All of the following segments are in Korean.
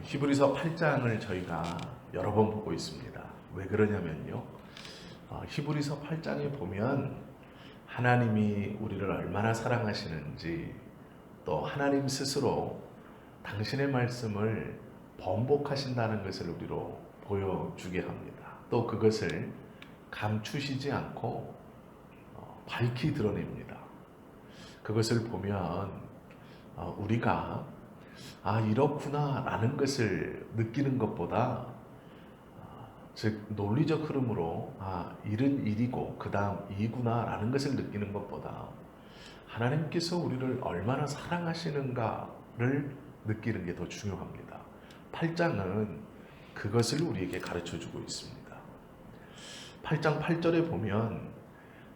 히브리서 8장을 저희가 여러 번 보고 있습니다. 왜 그러냐면요. 히브리서 8장에 보면 하나님이 우리를 얼마나 사랑하시는지, 또 하나님 스스로 당신의 말씀을 번복하신다는 것을 우리로 보여주게 합니다. 또 그것을 감추시지 않고 밝히 드러냅니다. 그것을 보면 우리가 이렇구나 라는 것을 느끼는 것보다, 즉 논리적 흐름으로 일은 일이고 그 다음 이구나 라는 것을 느끼는 것보다 하나님께서 우리를 얼마나 사랑하시는가를 느끼는 게 더 중요합니다. 8장은 그것을 우리에게 가르쳐주고 있습니다. 8장 8절에 보면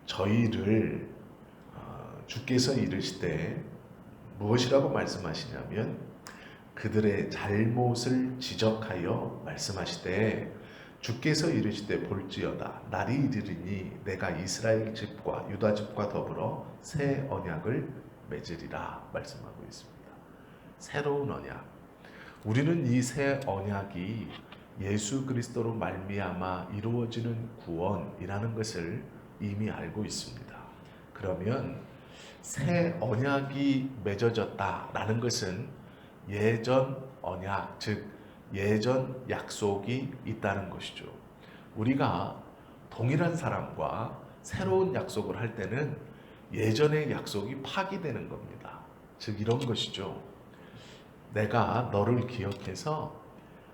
저희를 주께서 이르시되 무엇이라고 말씀하시냐면, 그들의 잘못을 지적하여 말씀하시되 주께서 이르시되 볼지어다 날이 이르리니 내가 이스라엘 집과 유다 집과 더불어 새 언약을 맺으리라 말씀하고 있습니다. 새로운 언약, 우리는 이 새 언약이 예수 그리스도로 말미암아 이루어지는 구원이라는 것을 이미 알고 있습니다. 그러면 새 언약이 맺어졌다라는 것은 예전 언약, 즉 예전 약속이 있다는 것이죠. 우리가 동일한 사람과 새로운 약속을 할 때는 예전의 약속이 파기되는 겁니다. 즉 이런 것이죠. 내가 너를 기억해서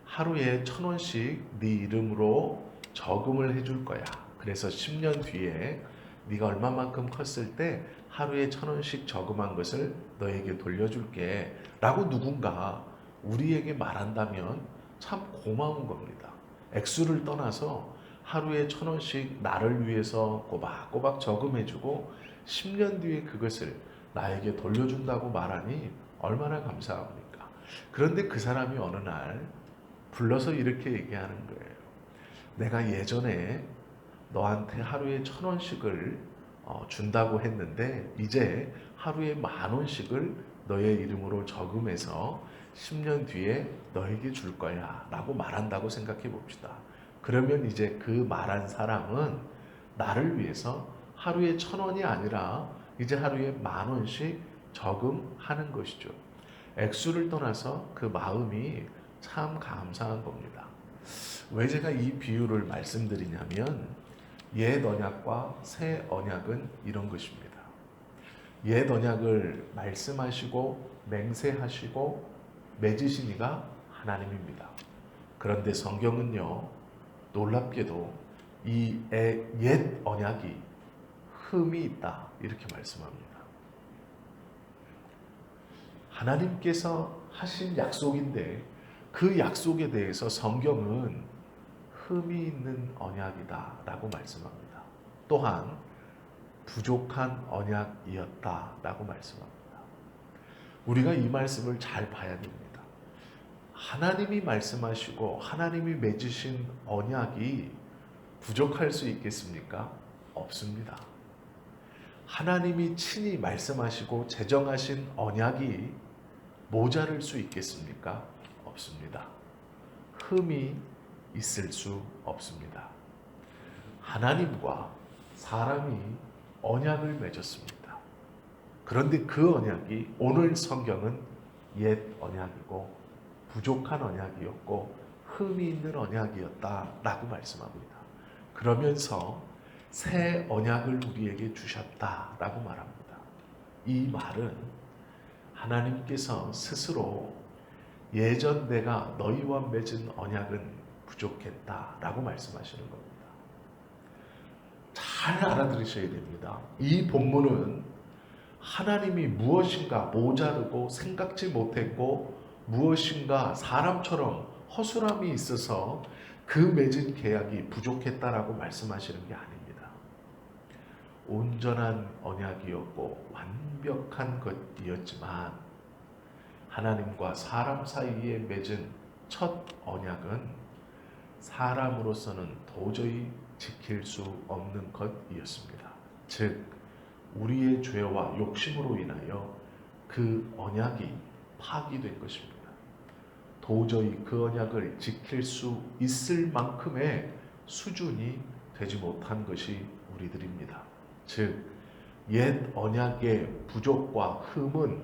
하루에 1,000원씩 네 이름으로 저금을 해줄 거야. 그래서 10년 뒤에 네가 얼마만큼 컸을 때 하루에 1,000원씩 저금한 것을 너에게 돌려줄게 라고 누군가 우리에게 말한다면 참 고마운 겁니다. 액수를 떠나서 하루에 1,000원씩 나를 위해서 꼬박꼬박 저금해주고 10년 뒤에 그것을 나에게 돌려준다고 말하니 얼마나 감사합니까? 그런데 그 사람이 어느 날 불러서 이렇게 얘기하는 거예요. 내가 예전에 너한테 하루에 1,000원씩을 준다고 했는데 이제 하루에 10,000원씩을 너의 이름으로 저금해서 10년 뒤에 너에게 줄 거야 라고 말한다고 생각해 봅시다. 그러면 이제 그 말한 사람은 나를 위해서 하루에 1,000원이 아니라 이제 하루에 10,000원씩 저금하는 것이죠. 액수를 떠나서 그 마음이 참 감사한 겁니다. 왜 제가 이 비유를 말씀드리냐면, 옛 언약과 새 언약은 이런 것입니다. 옛 언약을 말씀하시고 맹세하시고 맺으신 이가 하나님입니다. 그런데 성경은요, 놀랍게도 이 옛 언약이 흠이 있다 이렇게 말씀합니다. 하나님께서 하신 약속인데 그 약속에 대해서 성경은 흠이 있는 언약이다 라고 말씀합니다. 또한 부족한 언약이었다 라고 말씀합니다. 우리가 이 말씀을 잘 봐야 됩니다. 하나님이 말씀하시고 하나님이 맺으신 언약이 부족할 수 있겠습니까? 없습니다. 하나님이 친히 말씀하시고 제정하신 언약이 모자랄 수 있겠습니까? 없습니다. 흠이 있을 수 없습니다. 하나님과 사람이 언약을 맺었습니다. 그런데 그 언약이 오늘 성경은 옛 언약이고 부족한 언약이었고 흠이 있는 언약이었다라고 말씀합니다. 그러면서 새 언약을 우리에게 주셨다라고 말합니다. 이 말은 하나님께서 스스로 예전 내가 너희와 맺은 언약은 부족했다라고 말씀하시는 겁니다. 잘 알아들으셔야 됩니다. 이 본문은 하나님이 무엇인가 모자르고 생각지 못했고 무엇인가 사람처럼 허술함이 있어서 그 맺은 계약이 부족했다라고 말씀하시는 게 아닙니다. 온전한 언약이었고 완벽한 것이었지만 하나님과 사람 사이에 맺은 첫 언약은 사람으로서는 도저히 지킬 수 없는 것이었습니다. 즉 우리의 죄와 욕심으로 인하여 그 언약이 파기된 것입니다. 도저히 그 언약을 지킬 수 있을 만큼의 수준이 되지 못한 것이 우리들입니다. 즉, 옛 언약의 부족과 흠은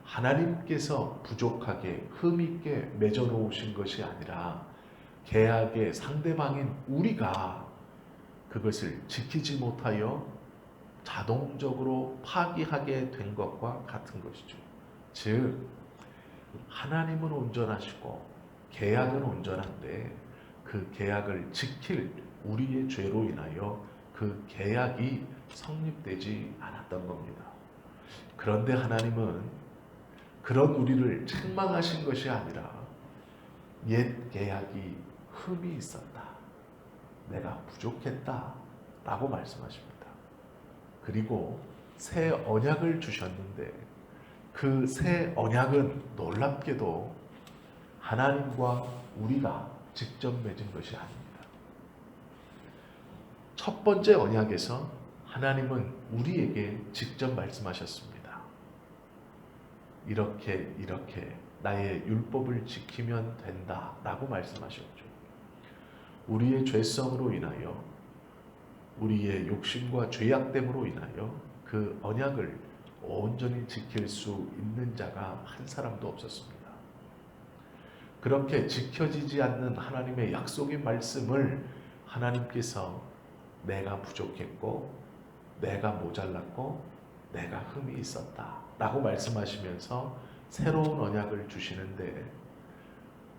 하나님께서 부족하게 흠있게 맺어 놓으신 것이 아니라 계약의 상대방인 우리가 그것을 지키지 못하여 자동적으로 파기하게 된 것과 같은 것이죠. 즉, 하나님은 온전하시고 계약은 온전한데 그 계약을 지킬 우리의 죄로 인하여 그 계약이 성립되지 않았던 겁니다. 그런데 하나님은 그런 우리를 책망하신 것이 아니라 옛 계약이 흠이 있었다, 내가 부족했다 라고 말씀하십니다. 그리고 새 언약을 주셨는데 그 새 언약은 놀랍게도 하나님과 우리가 직접 맺은 것이 아닙니다. 첫 번째 언약에서 하나님은 우리에게 직접 말씀하셨습니다. 이렇게 나의 율법을 지키면 된다 라고 말씀하셨죠. 우리의 죄성으로 인하여, 우리의 욕심과 죄악됨으로 인하여 그 언약을 온전히 지킬 수 있는 자가 한 사람도 없었습니다. 그렇게 지켜지지 않는 하나님의 약속의 말씀을 하나님께서 내가 부족했고 내가 모자랐고 내가 흠이 있었다 라고 말씀하시면서 새로운 언약을 주시는데,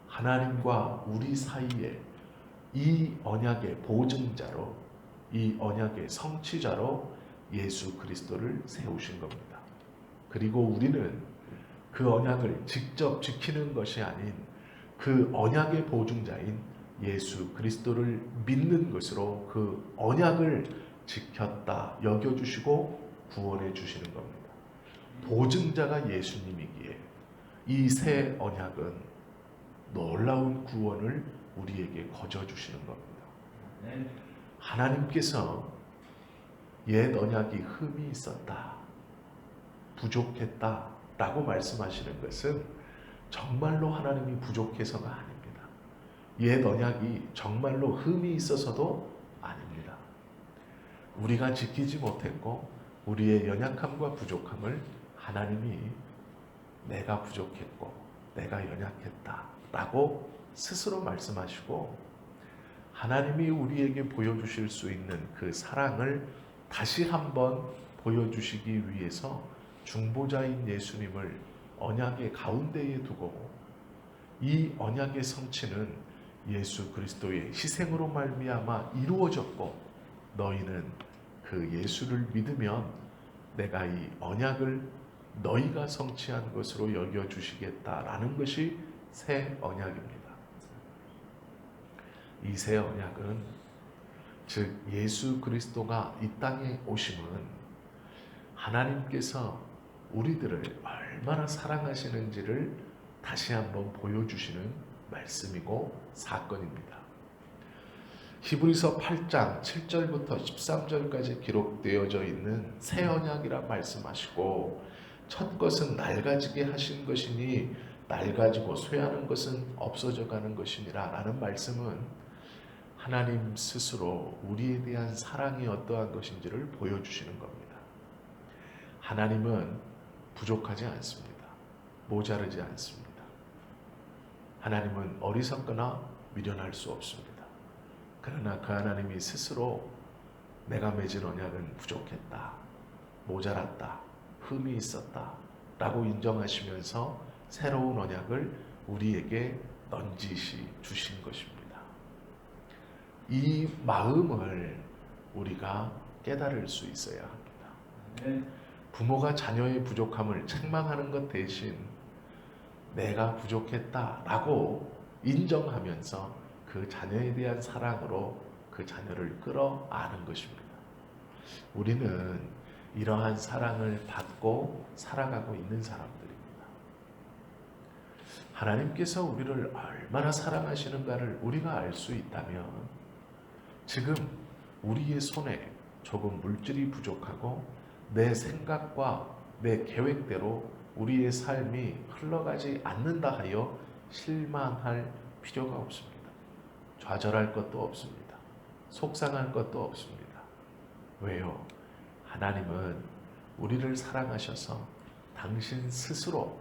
하나님과 우리 사이에 이 언약의 보증자로, 이 언약의 성취자로 예수 그리스도를 세우신 겁니다. 그리고 우리는 그 언약을 직접 지키는 것이 아닌 그 언약의 보증자인 예수 그리스도를 믿는 것으로 그 언약을 지켰다 여겨주시고 구원해 주시는 겁니다. 보증자가 예수님이기에 이 새 언약은 놀라운 구원을 우리에게 거저 주시는 겁니다. 하나님께서 옛 언약이 흠이 있었다, 부족했다 라고 말씀하시는 것은 정말로 하나님이 부족해서가 아닙니다. 옛 언약이 정말로 흠이 있어서도 아닙니다. 우리가 지키지 못했고 우리의 연약함과 부족함을 하나님이 내가 부족했고 내가 연약했다 라고 스스로 말씀하시고, 하나님이 우리에게 보여주실 수 있는 그 사랑을 다시 한번 보여주시기 위해서 중보자인 예수님을 언약의 가운데에 두고, 이 언약의 성취는 예수 그리스도의 희생으로 말미암아 이루어졌고 너희는 그 예수를 믿으면 내가 이 언약을 너희가 성취한 것으로 여겨주시겠다라는 것이 새 언약입니다. 이 새 언약은, 즉 예수 그리스도가 이 땅에 오심은 하나님께서 우리들을 얼마나 사랑하시는지를 다시 한번 보여주시는 말씀이고 사건입니다. 히브리서 8장 7절부터 13절까지 기록되어져 있는 새 언약이라 말씀하시고, 첫 것은 낡아지게 하신 것이니 낡아지고 쇠하는 것은 없어져 가는 것이니라 라는 말씀은 하나님 스스로 우리에 대한 사랑이 어떠한 것인지를 보여주시는 겁니다. 하나님은 부족하지 않습니다. 모자르지 않습니다. 하나님은 어리석거나 미련할 수 없습니다. 그러나 그 하나님이 스스로 내가 맺은 언약은 부족했다, 모자랐다, 흠이 있었다 라고 인정하시면서 새로운 언약을 우리에게 넌지시 주신 것입니다. 이 마음을 우리가 깨달을 수 있어야 합니다. 부모가 자녀의 부족함을 책망하는 것 대신 내가 부족했다라고 인정하면서 그 자녀에 대한 사랑으로 그 자녀를 끌어안는 것입니다. 우리는 이러한 사랑을 받고 살아가고 있는 사람들입니다. 하나님께서 우리를 얼마나 사랑하시는가를 우리가 알 수 있다면, 지금 우리의 손에 조금 물질이 부족하고 내 생각과 내 계획대로 우리의 삶이 흘러가지 않는다 하여 실망할 필요가 없습니다. 좌절할 것도 없습니다. 속상할 것도 없습니다. 왜요? 하나님은 우리를 사랑하셔서 당신 스스로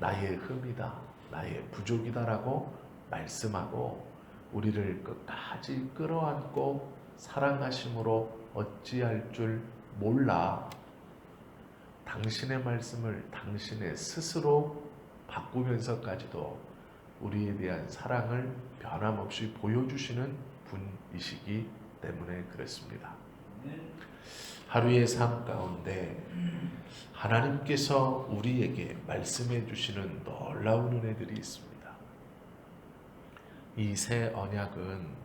나의 흠이다, 나의 부족이다라고 말씀하고 우리를 끝까지 끌어안고 사랑하심으로 어찌할 줄 몰라 당신의 말씀을 당신의 스스로 바꾸면서까지도 우리에 대한 사랑을 변함없이 보여주시는 분이시기 때문에 그렇습니다. 하루의 삶 가운데 하나님께서 우리에게 말씀해 주시는 놀라운 은혜들이 있습니다. 이 새 언약은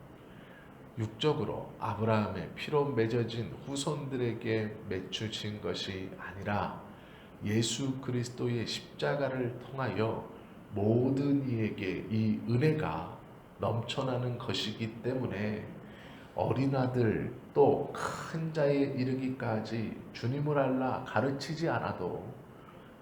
육적으로 아브라함의 피로 맺어진 후손들에게 맺혀진 것이 아니라 예수 그리스도의 십자가를 통하여 모든 이에게 이 은혜가 넘쳐나는 것이기 때문에 어린아들 또 큰 자에 이르기까지 주님을 알라 가르치지 않아도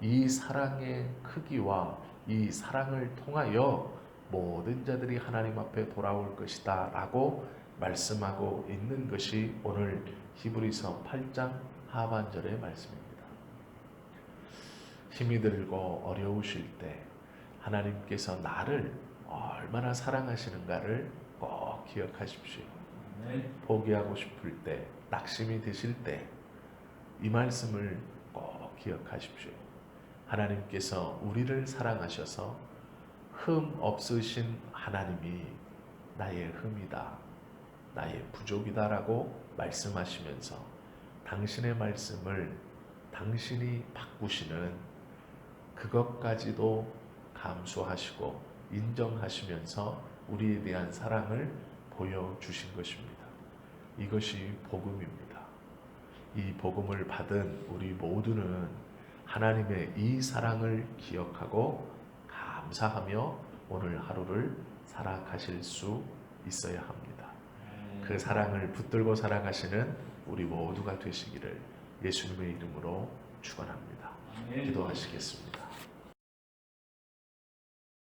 이 사랑의 크기와 이 사랑을 통하여 모든 자들이 하나님 앞에 돌아올 것이다 라고 말씀하고 있는 것이 오늘 히브리서 8장 하반절의 말씀입니다. 힘이 들고 어려우실 때 하나님께서 나를 얼마나 사랑하시는가를 꼭 기억하십시오. 포기하고 싶을 때, 낙심이 드실 때 이 말씀을 꼭 기억하십시오. 하나님께서 우리를 사랑하셔서 흠 없으신 하나님이 나의 흠이다, 나의 부족이다 라고 말씀하시면서 당신의 말씀을 당신이 바꾸시는 그것까지도 감수하시고 인정하시면서 우리에 대한 사랑을 보여주신 것입니다. 이것이 복음입니다. 이 복음을 받은 우리 모두는 하나님의 이 사랑을 기억하고 감사하며 오늘 하루를 살아가실 수 있어야 합니다. 그 사랑을 붙들고 살아가시는 우리 모두가 되시기를 예수님의 이름으로 축원합니다. 기도하시겠습니다.